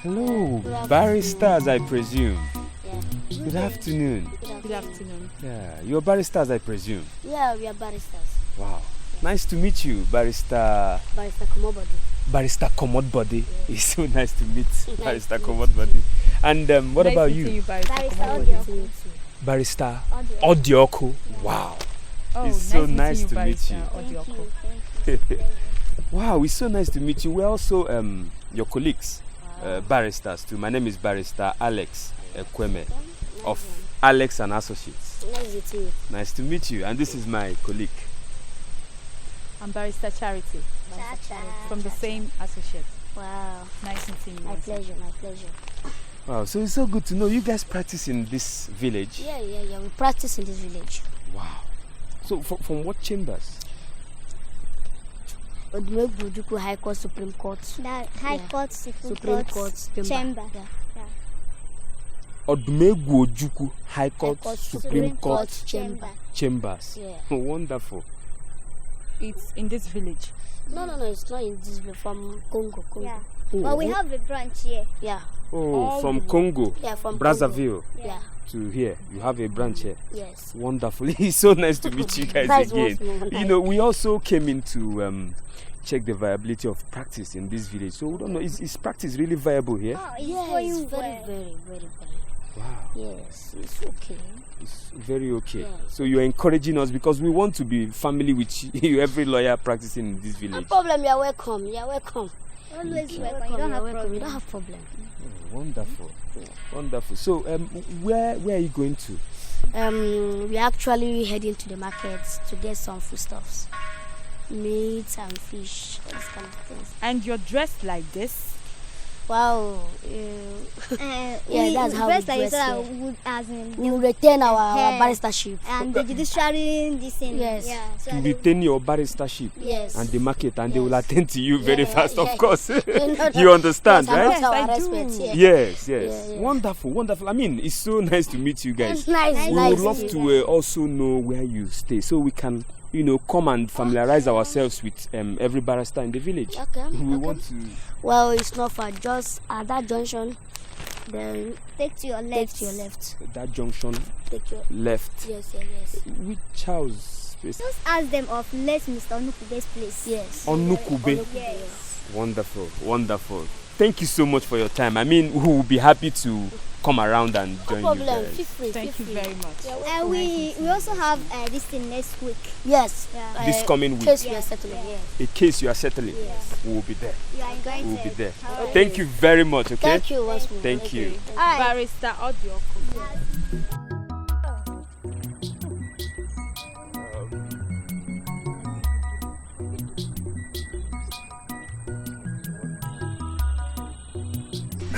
Hello, barristers, I presume. Yeah. Good afternoon. Good afternoon. Yeah, you're barristers, I presume. Yeah, we are barristers. Wow. Nice to meet you, Barrister. Barrister Comedy. Barrister Comedy. Yeah. It's so nice to meet Barrister to meet Comedy. And what Nice about meeting you? Barrister Comedy. Barrister Audio. Odioko. Wow. Oh, It's so nice meeting to meet you. Barrister Odioko. Thank you. Wow, it's so nice to meet you. We're also your colleagues, barristers too. My name is Barrister Alex Kweme of Alex and Associates. Nice to meet you. Nice to meet you. And this is my colleague. I'm Barrister Charity Cha-cha. from the same associate. Wow. Nice meeting you. My pleasure, my pleasure. Wow, so it's so good to know you guys practice in this village. Yeah. We practice in this village. Wow. So from what chambers? Odumegwu High Court, Supreme Court. High Court, Supreme Court, Chamber. Yeah. Odumegwu Ojukwu High Court, Supreme Court Chamber. chambers. Yeah. Wonderful. It's in this village. No, it's not in this village. From Congo. Yeah. Oh, But we have a branch here. Yeah. Oh, from Congo, Yeah, from Brazzaville Congo. Yeah. to here. You have a branch here. Yes. Wonderful. It's so nice to meet you guys Nice again. once more. You know, we also came in to check the viability of practice in this village. So we don't know, is practice really viable here? Oh, it's Yes, going very, well. very, very, very. Wow. Yes, it's okay. It's very okay. Yeah. So you're encouraging us because we want to be family with you, every lawyer practicing in this No village. problem, you're welcome. You're welcome. Always You're welcome. You don't have welcome. problem. You don't have problem. Oh, wonderful. Yeah. Wonderful. So where are you going to? We're actually heading to the market to get some foodstuffs. Meat and fish, all these kind of things. And you're dressed like this? Wow. Yeah, that's how first we I dress said here. would as in We will retain our hair. barristership. and the judiciary this thing. Yes. Yeah. So To I don't- retain your barristership Yes. and the market, and they will Yes. attend to you very Yeah, fast, yeah. of course. know that- You understand, yes, right? Yes, our I respect, do. yeah. Yes. Yeah. Wonderful, wonderful. I mean, it's so nice to meet you guys. It's nice. We nice would love to also know where you stay so we can, come and familiarize ourselves with every barrister in the village. Okay. We want to. Well, it's not far. Just at that junction, then take to your take left. to your left. That junction Take your left. yes. Which house? Space? Just ask them of let Mr. Onukube's place. Yes. Onukube. Yes. Wonderful. Thank you so much for your time. I mean, we will be happy to come around and No join you problem. guys. Feel free. Thank you very much. And we also have this thing next week. Yes. Yeah. This coming week, Case we are Yes, settling. yeah. Yes. in case you are settling, Yes. we will be there. You are invited. We will be there. Alright. Thank you very much, okay? Thank you once more. Thank you. Alright. Barrister Odioko.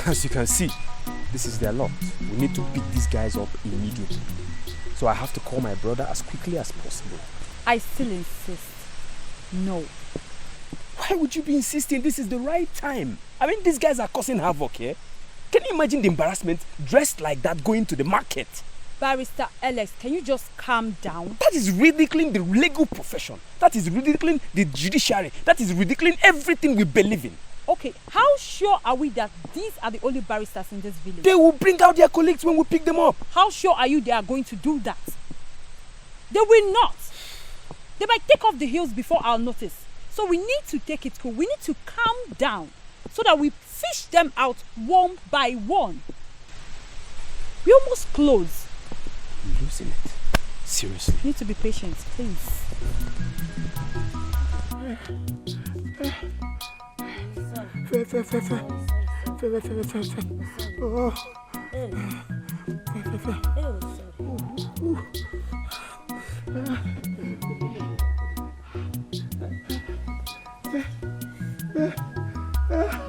As you can see, this is their lot. We need to pick these guys up immediately. So I have to call my brother as quickly as possible. I still insist. No. Why would you be insisting this is the right time? I mean, these guys are causing havoc here. Can you imagine the embarrassment dressed like that going to the market? Barrister Alex, can you just calm down? That is ridiculing the legal profession. That is ridiculing the judiciary. That is ridiculing everything we believe in. Okay, how sure are we that these are the only barristers in this village? They will bring out their colleagues when we pick them up. How sure are you they are going to do that? They will not. They might take off the heels before our notice. So we need to take it cool. We need to calm down so that we fish them out one by one. We almost close. I'm losing it. Seriously. You need to be patient, please.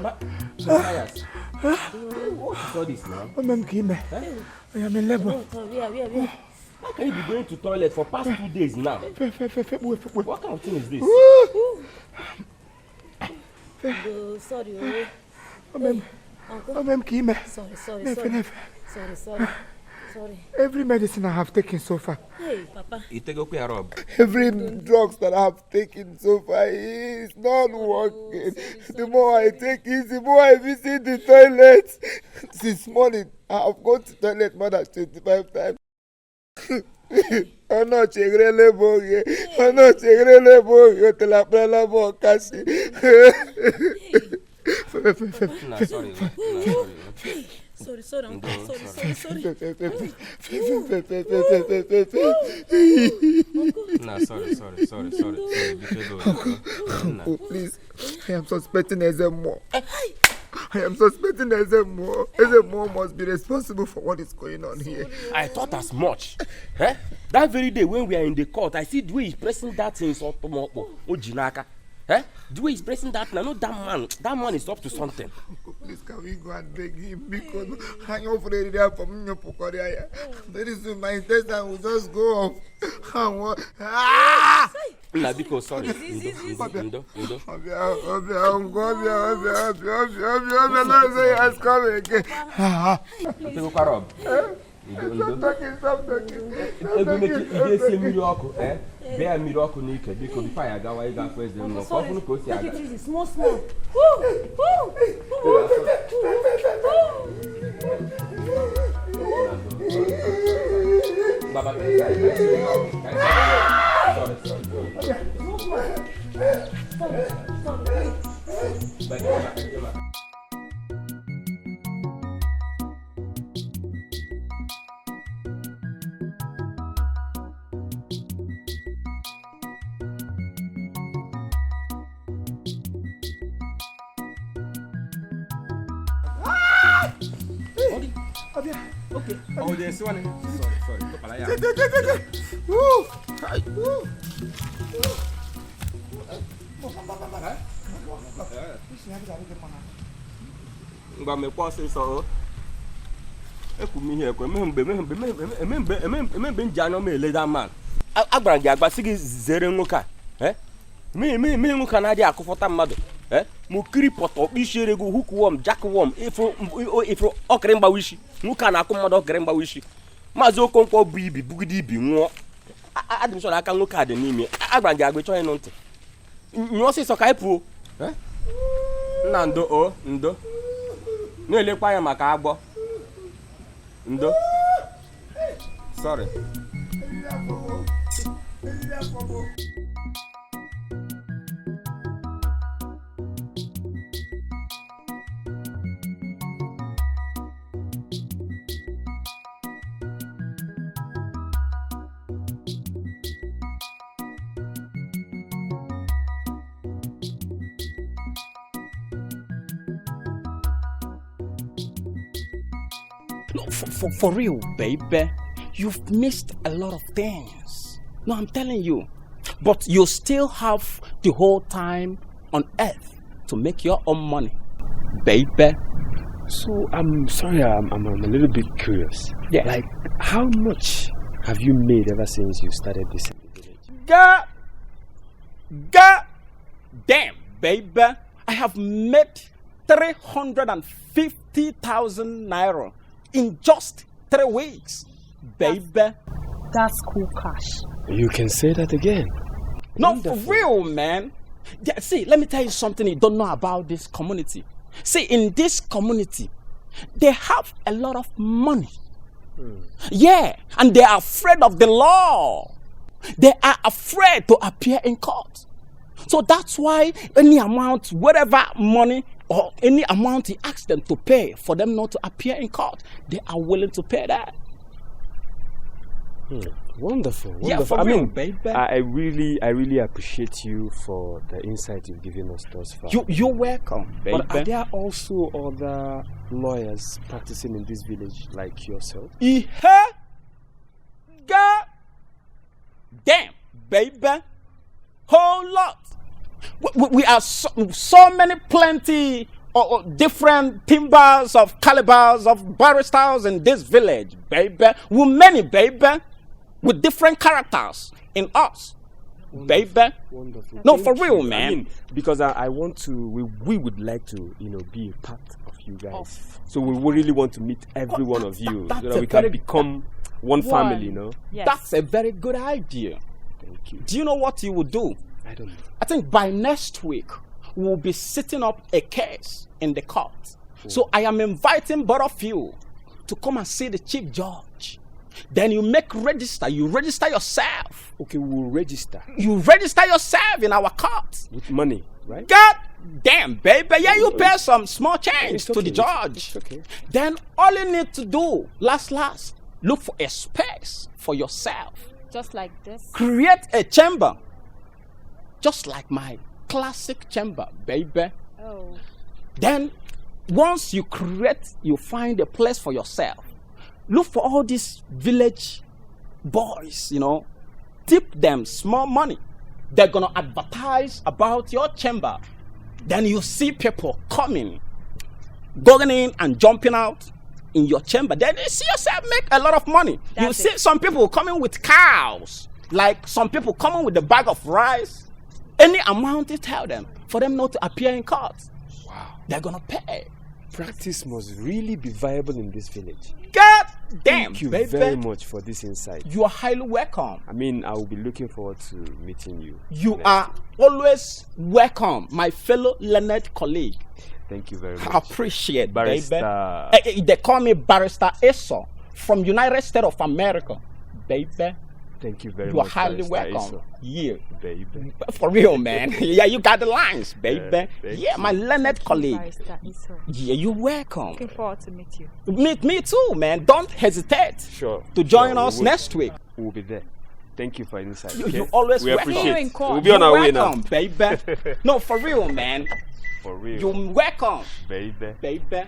Matthias, what is all this now? I am in labor. How can you be going to toilet for past 2 days now? What kind of thing is this? Sorry. Sorry. Every medicine I have taken so far. Hey, Papa. You take okay, Rob. Every drugs that I have taken so far is not working. The more I take it, the more I visit the toilet. Since morning, I have gone to toilet more than 25 times. I'm not chegrele boge. I'm not chegrele boge. Te la prala bo kasi. Nah, sorry. Sorry. Nah, sorry. Oh, please. I am suspecting Ezemo. Ezemo must be responsible for what is going on here. I thought as much. That very day when we are in the court, I see the way he's pressing that in Sotomopo, Ojinaka. The way he's pressing that, I know that man is up to something. Please, can we go and beg him? Because I'm afraid there from Nyopokoria. Very soon my intestine will just go off. Nah, because sorry. Ndo. Has come again. Stop talking. Ebe mmiri ọkụ, bịa mmiri ọkụ n'ike biko before ya gawa ịga first day no. Ọfụnụ ka o si aga. Take it easy, small. Baba, sorry. Okay. Oh, there's one. Sorry. Woo! Ngwa mekwa ọsịsọ ekwu ihe ekwe emembe nji anya m ele that man. Agbara gị agba sị gị zere nwoke a mee nwoke na-adịghị akụfọta mmadụ mụ kiri pọtọ kpishiere gị hook worm jack worm ifru ọkịrị mgbawa isi nwoke a na-akụ mmadụ ọkịrị mgbawa isi maazị Okonkwo bụ ibi bugide ibi nwụọ adị m sọ aka nwoke a dị n'ime agbara gị agba ịchọ ịnụ ntị nyụọ ọsịsọ ka anyị pụọ nna ndo na-elekwa anya maka agbọ ndo sorry. No, for real, baby. You've missed a lot of things. No, I'm telling you. But you still have the whole time on earth to make your own money, baby. So, I'm sorry, I'm a little bit curious. Yeah. Like, how much have you made ever since you started this in the village? God damn, baby. I have made 350,000 naira in just 3 weeks, baby. That's cool cash. You can say that again. No, Wonderful. for real, man. Yeah, see, let me tell you something you don't know about this community. See, in this community, they have a lot of money. Yeah, and they are afraid of the law. They are afraid to appear in court. So that's why any amount, whatever money or any amount he asks them to pay for them not to appear in court, they are willing to pay that. Wonderful. Yeah, for I real, mean, baby. I really appreciate you for the insight you've given us thus far. You're welcome, baby. But are there also other lawyers practicing in this village like yourself? God damn, baby. Whole lot. We are so many plenty different timbers of calibers of barristers in this village, baby. We many, baby, with different characters in us, baby. Wonderful. No, Thank for real, you. man. I mean, because I want to, we would like to, be a part of you guys. So we really want to meet every one of you, so that we can become one family, Yes. That's a very good idea. Thank you. Do you know what you would do? I don't know. I think by next week, we'll be setting up a case in the court. So I am inviting both of you to come and see the chief judge. Then you register yourself. Okay, we'll register. You register yourself in our court. With money, right? God damn, baby. Yeah, you pay some small change It's to okay, the judge. It's okay. Then all you need to do, last, look for a space for yourself. Just like this. Create a chamber. Just like my classic chamber, baby. Oh. Then, once you find a place for yourself. Look for all these village boys, tip them small money. They're gonna advertise about your chamber. Then you see people coming, going in and jumping out in your chamber. Then you see yourself make a lot of money. You see some people coming with cows, like some people coming with a bag of rice. Any amount you tell them for them not to appear in court. Wow. They're gonna pay. Practice must really be viable in this village. God damn, Thank you baby. very much for this insight. You are highly welcome. I mean, I will be looking forward to meeting you. You next are week. always welcome, my fellow learned colleague. Thank you very much. I appreciate, Barrister. baby. They call me Barrister Eso from United States of America, baby. Thank you very You are much. highly Barrister welcome. Eso. Yeah, Baby. for real, man. Yeah, you got the lines, baby. thank Yeah, my learned colleague. Barrister Issa. Yeah, you're welcome. Looking forward to meet you. Meet me too, man. Don't hesitate Sure. to join Sure, us we will. next week. We'll be there. Thank you for your insight. You okay? always we welcome. appreciate See you in it. court. We'll be on You're our way welcome, now. baby. No, for real, man. For real. You're welcome, Baby. baby.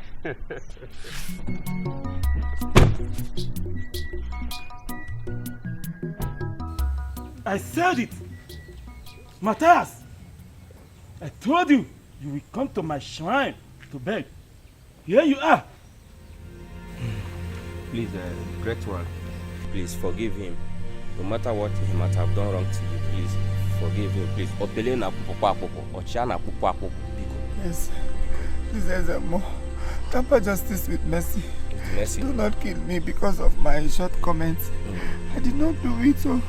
I said it. Matthias, I told you, you will come to my shrine to beg. Here you are. Please, great one. Please forgive him. No matter what he might have done wrong to you, please forgive him. Please. Obele na pupo apopo. Ocha na pupo apopo. Yes. Please, Ezemo. Temper justice with mercy. Mercy. Do not kill me because of my shortcomings. I did not do it, so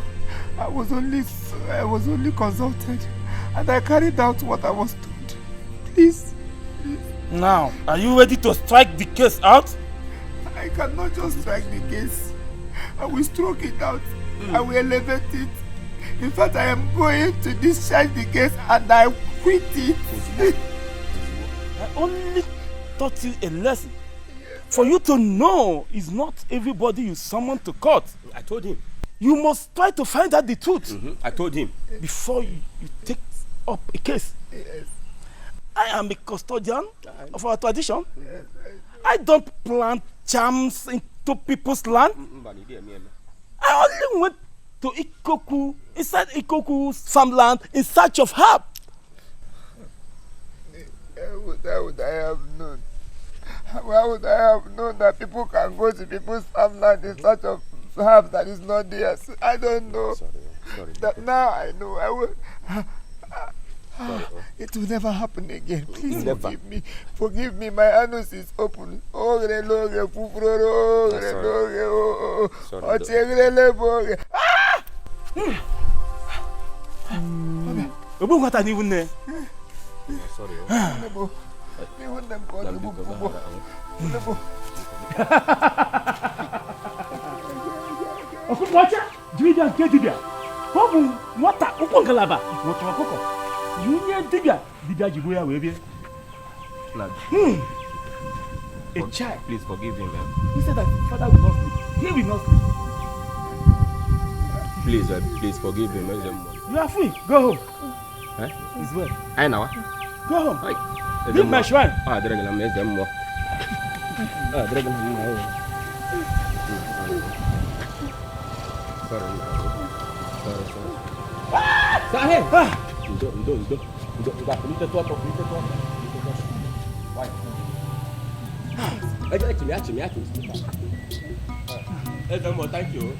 I was only consulted, and I carried out what I was told. Please. Now, are you ready to strike the case out? I cannot just strike the case. I will stroke it out. I will elevate it. In fact, I am going to discharge the case and I quit it. I only taught you a lesson. For you to know is not everybody you summon to court. I told him. You must try to find out the truth I told him. before you take up a case. Yes. I am a custodian of our tradition. I don't plant charms into people's land. I only went to inside Ikoku's farmland in search of herb. How would I have known? How would I have known that people can go to people's farmland in search of herbs that is not theirs? I don't know. Sorry. That now I know. I will. It will never happen again. Please forgive me. Forgive me. My anus is open. Oh, Obu ngata ni wunne. Sorry. Oku mwacha, dibia nke dibia. Kobu nwata ukwu ngalaba, nwata ọkụkọ. Yunye dibia jibo ya wee bie. A child. Please forgive him, man. He said that father will not sleep. He will not sleep. Please forgive him. You are free. Go home. Huh? It's well. I know. Go home. Hi. Leave my shrine. Dragon, I'm them more. Dragon, Sorry. Ah! Sorry. Thank you.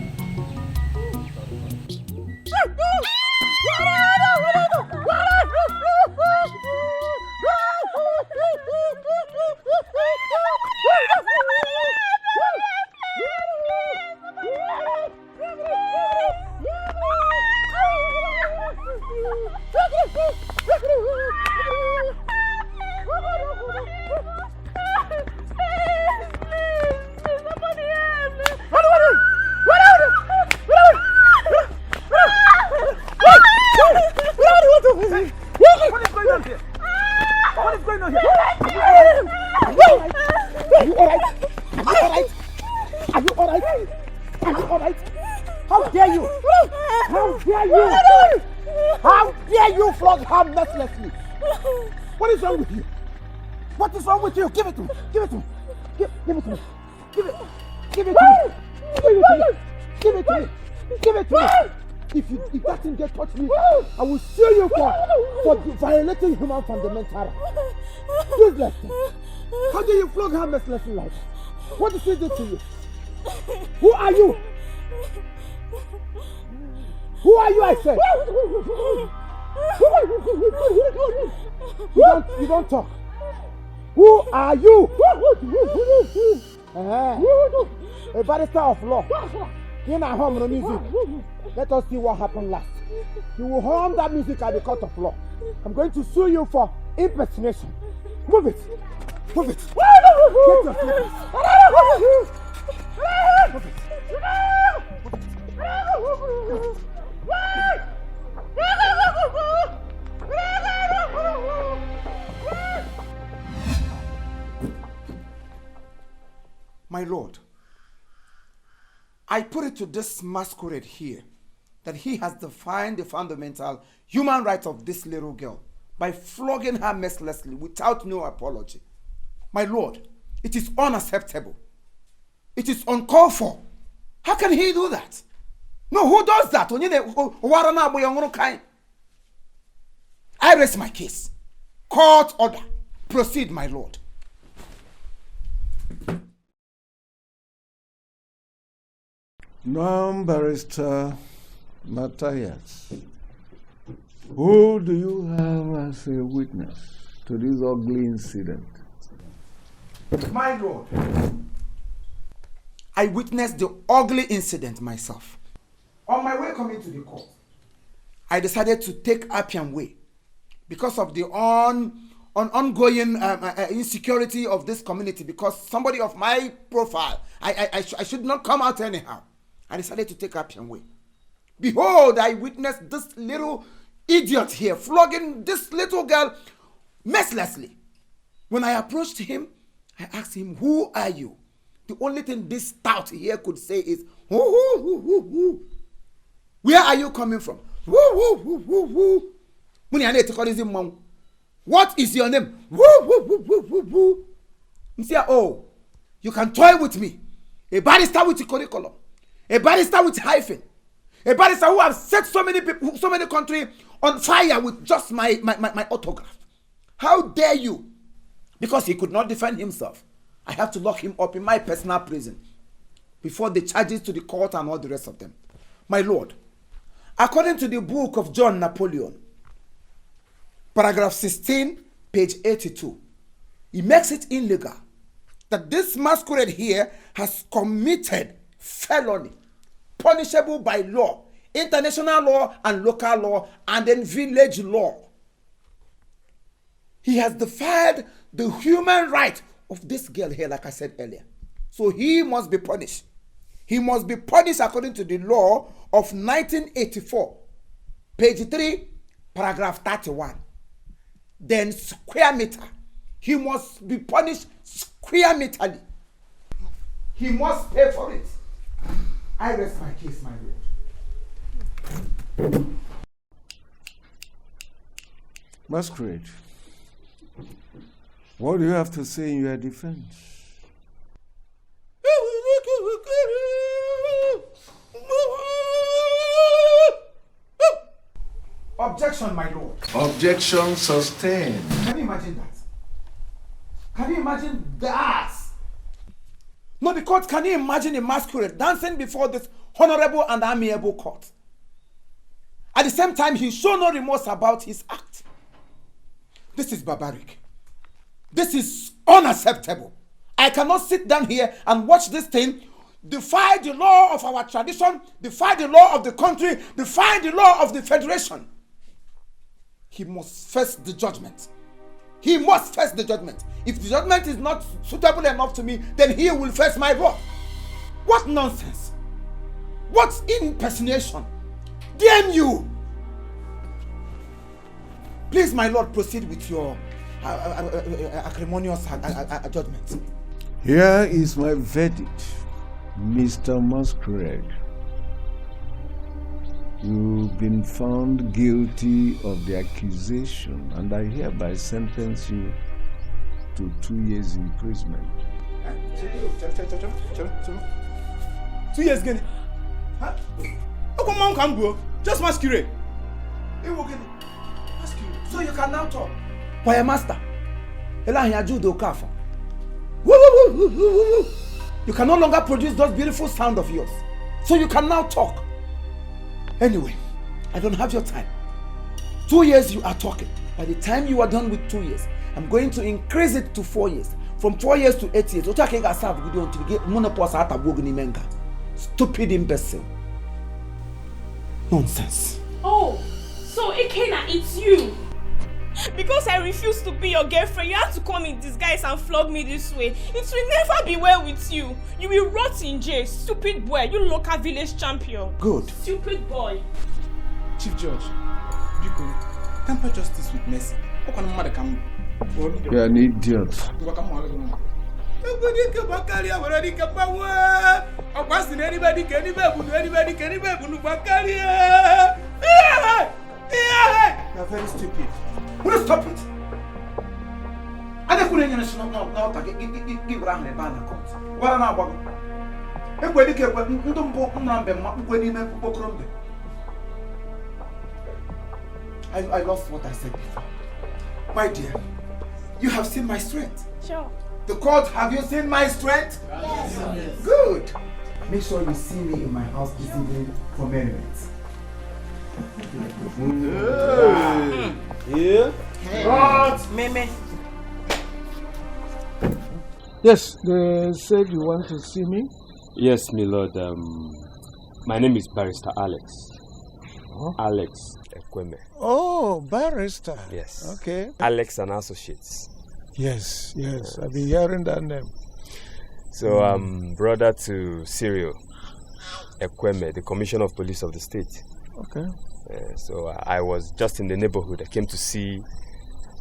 What is wrong with you? What is wrong with you? Give it to me. Give it to me. Give it to me. Give it. Give it to me. Give it to me. Give it to me. If that thing gets touched me, I will sue you for violating human fundamental rights. Useless thing. How do you flog her mercilessly like that? What did she do to you? Who are you? Who are you, I said? You don't talk. Who are you? A barrister of law. In a home no music. Let us see what happened last. You will hum that music at the court of law. I'm going to sue you for impersonation. Move it. Move it. Get your slippers. Move it. My lord, I put it to this masquerade here that he has defined the fundamental human rights of this little girl by flogging her mercilessly without no apology. My lord, it is unacceptable. It is uncalled for. How can he do that? No, who does that? I raise my case. Court order. Proceed, my lord. Now, Barrister Matthias, who do you have as a witness to this ugly incident? My lord, I witnessed the ugly incident myself. On my way coming to the court, I decided to take Appian Way because of the ongoing insecurity of this community, because somebody of my profile, I should not come out anyhow. I decided to take Appian Way. Behold, I witnessed this little idiot here flogging this little girl mercilessly. When I approached him, I asked him, who are you? The only thing this stout here could say is, who. Where are you coming from? Who. What is your name? Who. Oh, you can toy with me. A barrister with a curriculum. A barrister with hyphen. A barrister who has set so many people, so many countries on fire with just my autograph. How dare you? Because he could not defend himself, I have to lock him up in my personal prison before the charges to the court and all the rest of them. My lord, according to the book of John Napoleon, paragraph 16, page 82, he makes it illegal that this masquerade here has committed felony, punishable by law, international law and local law, and then village law. He has defied the human right of this girl here, like I said earlier. So he must be punished. He must be punished according to the law of 1984, page 3, paragraph 31. Then square meter. He must be punished square meterly. He must pay for it. I rest my case, my lord. Masquerade, what do you have to say in your defense? Objection, my lord. Objection sustained. Can you imagine that? Can you imagine that? No, because can you imagine a masquerade dancing before this honorable and amiable court? At the same time, he showed no remorse about his act. This is barbaric. This is unacceptable. I cannot sit down here and watch this thing defy the law of our tradition, defy the law of the country, defy the law of the federation. He must face the judgment. He must face the judgment. If the judgment is not suitable enough to me, then he will face my wrath. What nonsense! What impersonation! Damn you! Please, my lord, proceed with your acrimonious judgment. Here is my verdict, Mr. Masquerade. You've been found guilty of the accusation, and I hereby sentence you to 2 years imprisonment. 2 years again. Huh? Just masquerade. So you can now talk. Why, master? You can no longer produce those beautiful sounds of yours. So you can now talk. Anyway, I don't have your time. 2 years you are talking. By the time you are done with 2 years, I'm going to increase it to 4 years. From 4 years to 8 years. Stupid imbecile. Nonsense. Oh, so Ekena, it's you. Because I refuse to be your girlfriend, you have to come in disguise and flog me this way. It will never be well with you. You will rot in jail, stupid boy. You local village champion. Good. Stupid boy. Chief Judge, Biko, temper justice with mercy. You're an idiot. You're very stupid. Will you stop it? I don't know give around the banner court. What an hour. I lost what I said before. My dear, you have seen my strength. Sure. The court, have you seen my strength? Yes. Good. Make sure you see me in my house this evening for merriment. Yeah. What? Meme. Yes, they said you want to see me. Yes, my lord. My name is Barrister Alex. Huh? Alex Ekweme. Oh, barrister. Yes. Okay. Alex and Associates. Yes. I've been hearing that name. So brother to Cyril Ekweme, the Commissioner of Police of the state. Okay. So I was just in the neighborhood. I came to see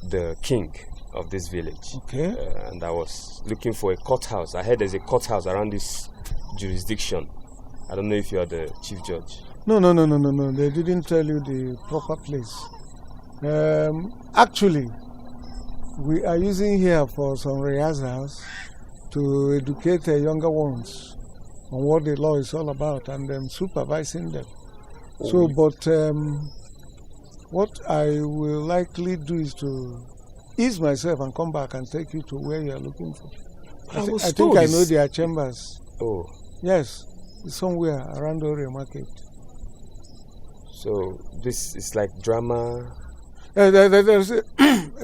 the king of this village. Okay. And I was looking for a courthouse. I heard there's a courthouse around this jurisdiction. I don't know if you are the chief judge. No. They didn't tell you the proper place. Actually, we are using here for some rehearsals to educate the younger ones on what the law is all about and then supervising them. So, but what I will likely do is to ease myself and come back and take you to where you are looking for. I think I know their chambers. Oh. Yes, it's somewhere around Ore Market. So this is like drama. There's a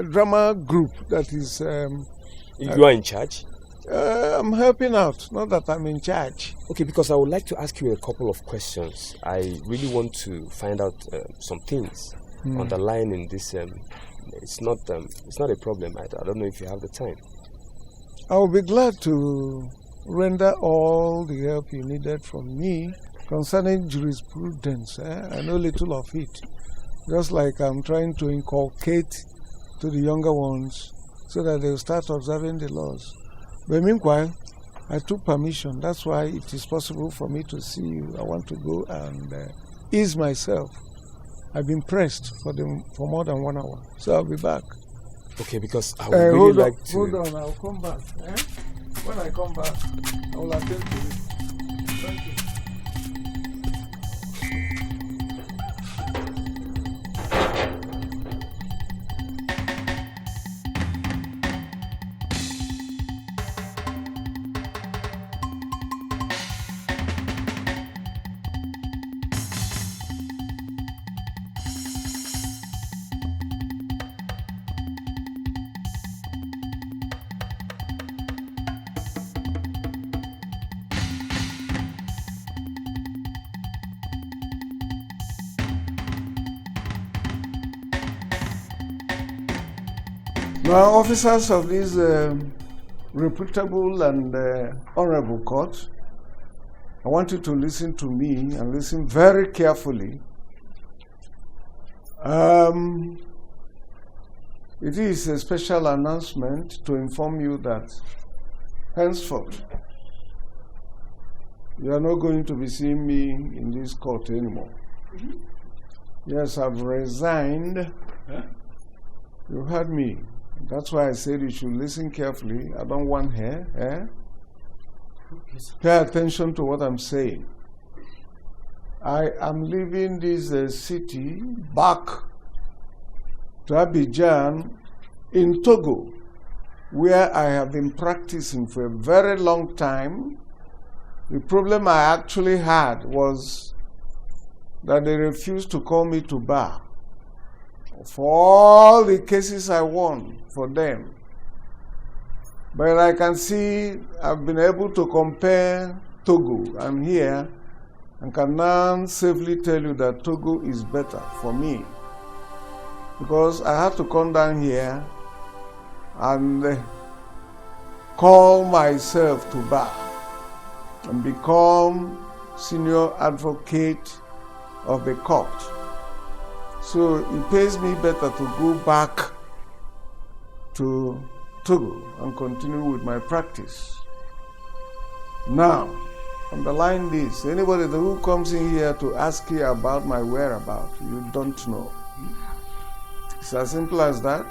drama group that is. You are in charge? I'm helping out, not that I'm in charge. Okay, because I would like to ask you a couple of questions. I really want to find out some things underlying in this. It's not a problem. I don't know if you have the time. I will be glad to render all the help you needed from me concerning jurisprudence. I know little of it. Just like I'm trying to inculcate to the younger ones so that they'll start observing the laws. But meanwhile, I took permission. That's why it is possible for me to see you. I want to go and ease myself. I've been pressed for more than 1 hour. So I'll be back. Okay, because I would really like to... Hold on, I'll come back. When I come back, I will attend to you. Thank you. Now, officers of this reputable and honorable court, I want you to listen to me and listen very carefully. It is a special announcement to inform you that henceforth, you are not going to be seeing me in this court anymore. Yes, I've resigned. You heard me. That's why I said you should listen carefully. I don't want her. Pay attention to what I'm saying. I am leaving this city back to Abidjan in Togo, where I have been practicing for a very long time. The problem I actually had was that they refused to call me to bar for all the cases I won for them. But I can see I've been able to compare Togo. I'm here and can now safely tell you that Togo is better for me, because I had to come down here and call myself to bar and become senior advocate of the court. So it pays me better to go back to Togo and continue with my practice. Now, underline this. Anybody who comes in here to ask you about my whereabouts, you don't know. It's as simple as that.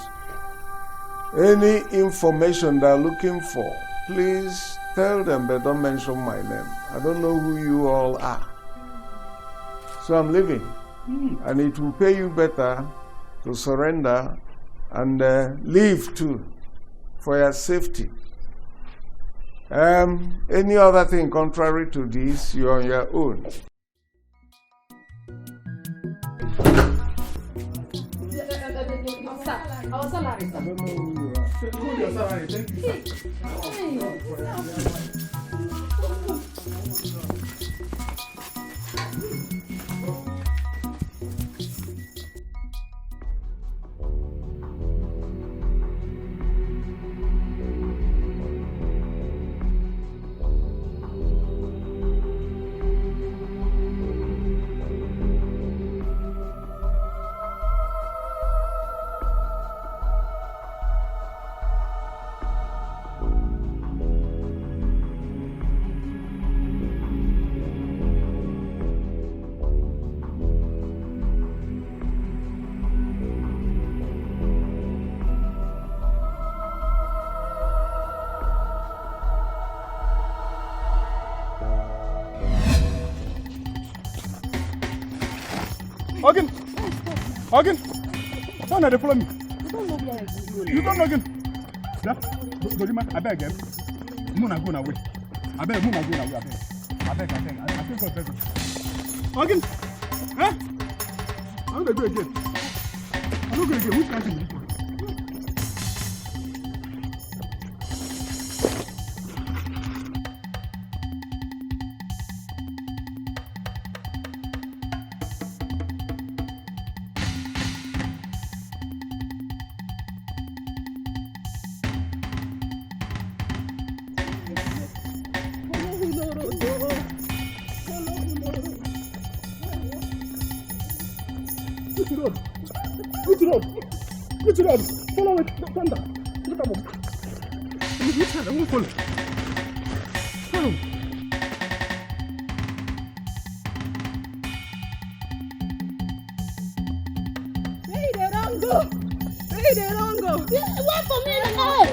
Any information they're looking for, please tell them, but don't mention my name. I don't know who you all are. So I'm leaving. And it will pay you better to surrender and leave too, for your safety. Any other thing contrary to this, you're on your own. Our salary. Again, why not they follow me? You don't know again. Yeah, I beg again. Muna go away. I beg, Muna go away. I beg. I think God beg. Again, huh? I'm gonna go again. I'm not going again. Which country is this one? Which road? Follow it. Thunder. Look at them. Which side? I won't follow. Follow. Hey, they don't go. Wait for me. Hey.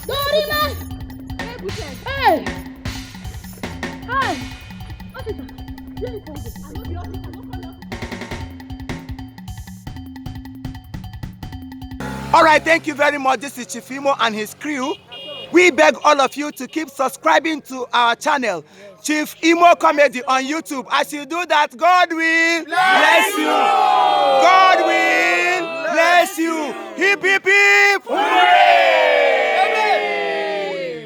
Dorima. Hey, Buchet. Hey. Officer. Where you from? I know the officer. All right, thank you very much. This is Chief Imo and his crew. We beg all of you to keep subscribing to our channel, Chief Imo Comedy on YouTube. As you do that, God will bless you. God will bless you. Hip, hip, hip. Hooray!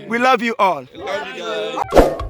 We love you all. Love you guys.